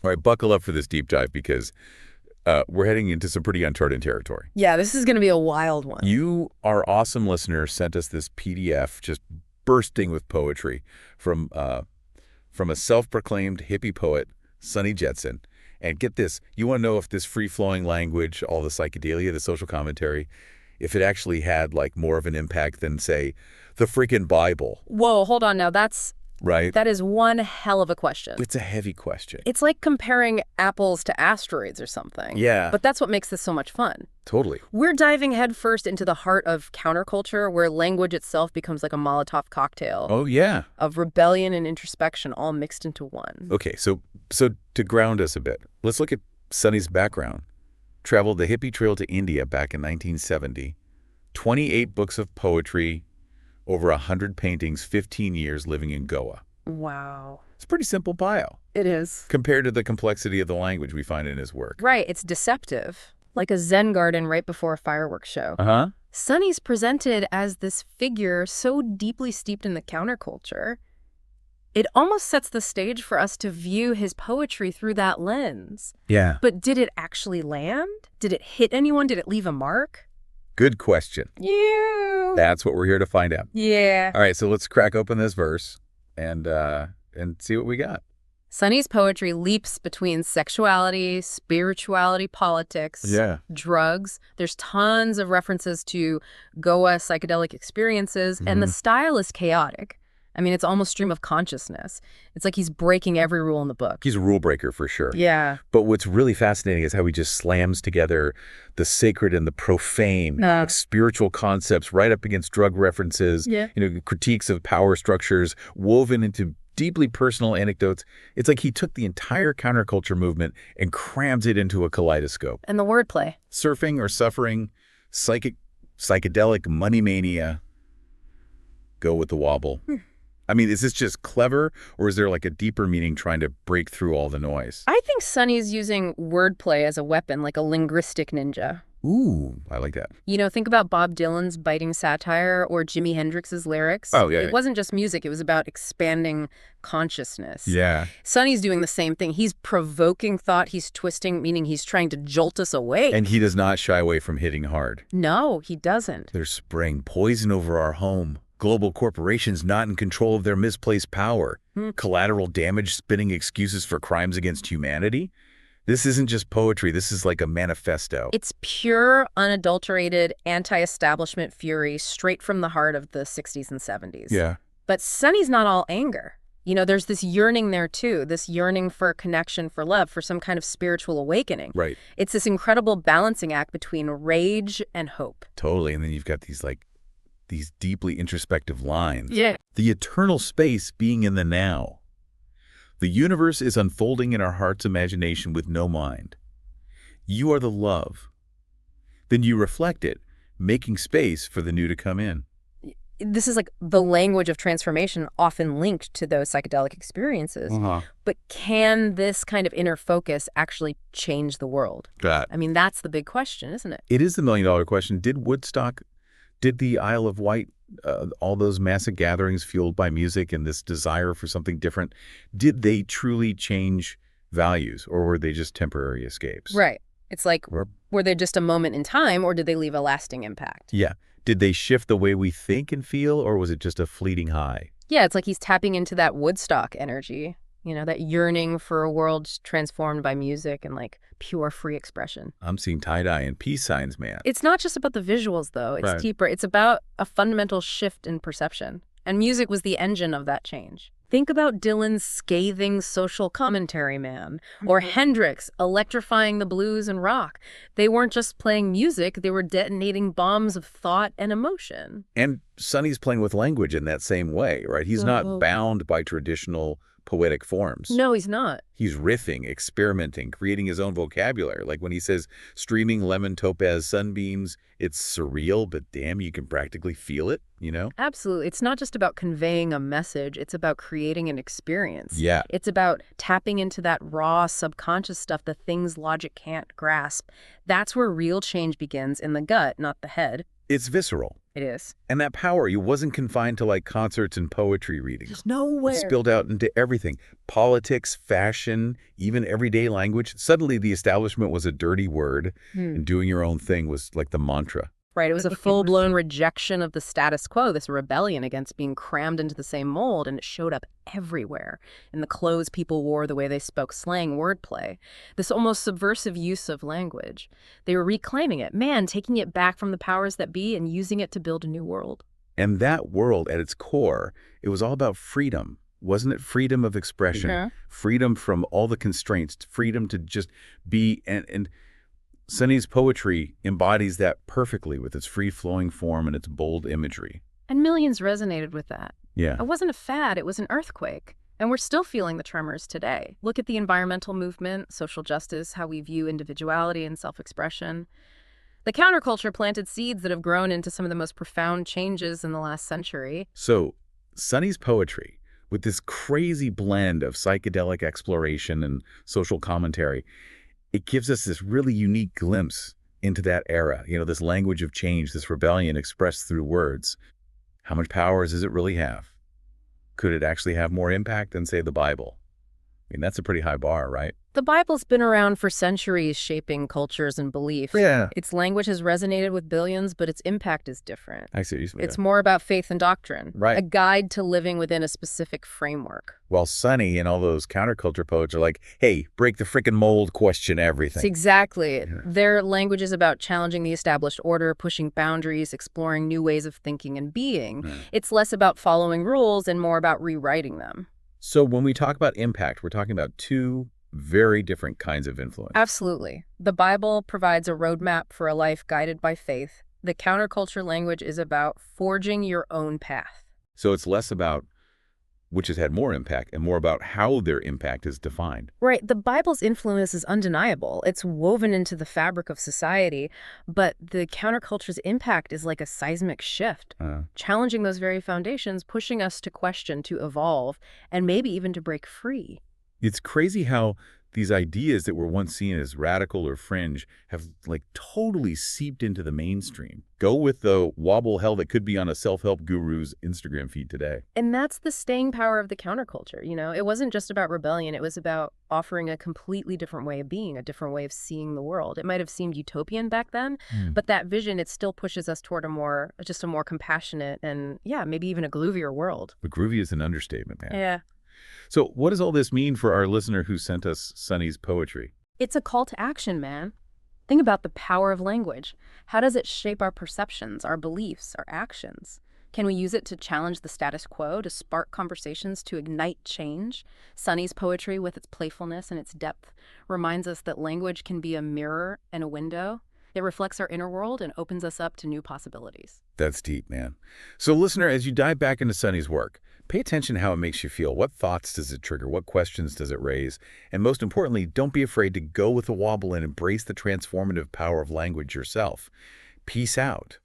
All right, buckle up for this deep dive because we're heading into some pretty uncharted territory. Yeah, this is going to be a wild one. You, our awesome listener, sent us this PDF just bursting with poetry from a self-proclaimed hippie poet, Sunny Jetsun. And get this, you want to know if this free-flowing language, all the psychedelia, the social commentary, if it actually had like more of an impact than, say, the freaking Bible. Whoa, hold on now. Right? That is one hell of a question. It's a heavy question. It's like comparing apples to asteroids or something. Yeah. But that's what makes this so much fun. Totally. We're diving headfirst into the heart of counterculture, where language itself becomes like a Molotov cocktail. Oh, yeah. Of rebellion and introspection all mixed into one. Okay, so to ground us a bit, let's look at Sunny's background. Traveled the hippie trail to India back in 1970. 28 books of poetry, over 100 paintings, 15 years living in Goa. Wow. It's a pretty simple bio. It is. Compared to the complexity of the language we find in his work. Right, it's deceptive. Like a Zen garden right before a fireworks show. Uh-huh. Sunny's presented as this figure so deeply steeped in the counterculture, it almost sets the stage for us to view his poetry through that lens. Yeah. But did it actually land? Did it hit anyone? Did it leave a mark? Good question. You. That's what we're here to find out. Yeah. All right, so let's crack open this verse and see what we got. Sunny's poetry leaps between sexuality, spirituality, politics, drugs. There's tons of references to Goa psychedelic experiences, and the style is chaotic. I mean, it's almost stream of consciousness. It's like he's breaking every rule in the book. He's a rule breaker for sure. Yeah. But what's really fascinating is how he just slams together the sacred and the profane, like spiritual concepts right up against drug references, critiques of power structures woven into deeply personal anecdotes. It's like he took the entire counterculture movement and crammed it into a kaleidoscope. And the wordplay. Surfing or suffering, psychedelic money mania. Go with the wobble. I mean, is this just clever, or is there like a deeper meaning trying to break through all the noise? I think Sunny's using wordplay as a weapon, like a linguistic ninja. Ooh, I like that. You know, think about Bob Dylan's biting satire or Jimi Hendrix's lyrics. Oh, yeah. It wasn't just music. It was about expanding consciousness. Yeah. Sunny's doing the same thing. He's provoking thought. He's twisting, meaning he's trying to jolt us awake. And he does not shy away from hitting hard. No, he doesn't. They're spraying poison over our home. Global corporations not in control of their misplaced power. Collateral damage spinning excuses for crimes against humanity. This isn't just poetry. This is like a manifesto. It's pure, unadulterated, anti-establishment fury straight from the heart of the 60s and 70s. Yeah. But Sunny's not all anger. You know, there's this yearning there, too, this yearning for connection, for love, for some kind of spiritual awakening. Right. It's this incredible balancing act between rage and hope. Totally. And then you've got these deeply introspective lines. Yeah. The eternal space being in the now. The universe is unfolding in our heart's imagination with no mind. You are the love. Then you reflect it, making space for the new to come in. This is like the language of transformation often linked to those psychedelic experiences. But can this kind of inner focus actually change the world? I mean, that's the big question, isn't it? It is the million-dollar question. Did the Isle of Wight, all those massive gatherings fueled by music and this desire for something different, did they truly change values, or were they just temporary escapes? Right. It's like, were they just a moment in time, or did they leave a lasting impact? Yeah. Did they shift the way we think and feel, or was it just a fleeting high? Yeah, it's like he's tapping into that Woodstock energy, you know, that yearning for a world transformed by music and like pure free expression. I'm seeing tie-dye and peace signs, man. It's not just about the visuals, though. It's deeper. It's about a fundamental shift in perception. And music was the engine of that change. Think about Dylan's scathing social commentary, man. Or Hendrix electrifying the blues and rock. They weren't just playing music. They were detonating bombs of thought and emotion. And Sunny's playing with language in that same way, right? He's not bound by traditional poetic forms. No, he's not. He's riffing, experimenting, creating his own vocabulary. Like when he says streaming lemon topaz sunbeams, it's surreal, but damn, you can practically feel it, you know? Absolutely. It's not just about conveying a message. It's about creating an experience. Yeah. It's about tapping into that raw subconscious stuff, the things logic can't grasp. That's where real change begins, in the gut, not the head. It's visceral. It is. And that power, it wasn't confined to like concerts and poetry readings. There's nowhere. It spilled out into everything. Politics, fashion, even everyday language. Suddenly the establishment was a dirty word, and doing your own thing was like the mantra. Right, it was a full-blown rejection of the status quo, this rebellion against being crammed into the same mold, and it showed up everywhere. In the clothes people wore, the way they spoke slang, wordplay, this almost subversive use of language. They were reclaiming it, man, taking it back from the powers that be and using it to build a new world. And that world, at its core, it was all about freedom. Wasn't it freedom of expression? Freedom from all the constraints, freedom to just be, and Sunny's poetry embodies that perfectly with its free-flowing form and its bold imagery. And millions resonated with that. Yeah. It wasn't a fad, it was an earthquake. And we're still feeling the tremors today. Look at the environmental movement, social justice, how we view individuality and self-expression. The counterculture planted seeds that have grown into some of the most profound changes in the last century. So, Sunny's poetry, with this crazy blend of psychedelic exploration and social commentary, it gives us this really unique glimpse into that era, this language of change, this rebellion expressed through words. How much power does it really have? Could it actually have more impact than, say, the Bible? I mean, that's a pretty high bar, right? The Bible's been around for centuries, shaping cultures and beliefs. Yeah. Its language has resonated with billions, but its impact is different. I see. It's more about faith and doctrine, right? A guide to living within a specific framework. While Sunny and all those counterculture poets are like, hey, break the frickin' mold, question everything. Exactly. Yeah. Their language is about challenging the established order, pushing boundaries, exploring new ways of thinking and being. It's less about following rules and more about rewriting them. So when we talk about impact, we're talking about two very different kinds of influence. Absolutely. The Bible provides a roadmap for a life guided by faith. The counterculture language is about forging your own path. So it's less about which has had more impact and more about how their impact is defined. Right. The Bible's influence is undeniable. It's woven into the fabric of society, but the counterculture's impact is like a seismic shift, challenging those very foundations, pushing us to question, to evolve, and maybe even to break free. It's crazy how these ideas that were once seen as radical or fringe have like totally seeped into the mainstream. Go with the Wobble hell that could be on a self-help guru's Instagram feed today. And that's the staying power of the counterculture, It wasn't just about rebellion. It was about offering a completely different way of being, a different way of seeing the world. It might have seemed utopian back then, but that vision, it still pushes us toward a more compassionate and, maybe even a groovier world. But groovy is an understatement, man. Yeah. So what does all this mean for our listener who sent us Sunny's poetry? It's a call to action, man. Think about the power of language. How does it shape our perceptions, our beliefs, our actions? Can we use it to challenge the status quo, to spark conversations, to ignite change? Sunny's poetry, with its playfulness and its depth, reminds us that language can be a mirror and a window. It reflects our inner world and opens us up to new possibilities. That's deep, man. So listener, as you dive back into Sunny's work, pay attention how it makes you feel. What thoughts does it trigger? What questions does it raise? And most importantly, don't be afraid to go with the Wobble and embrace the transformative power of language yourself. Peace out.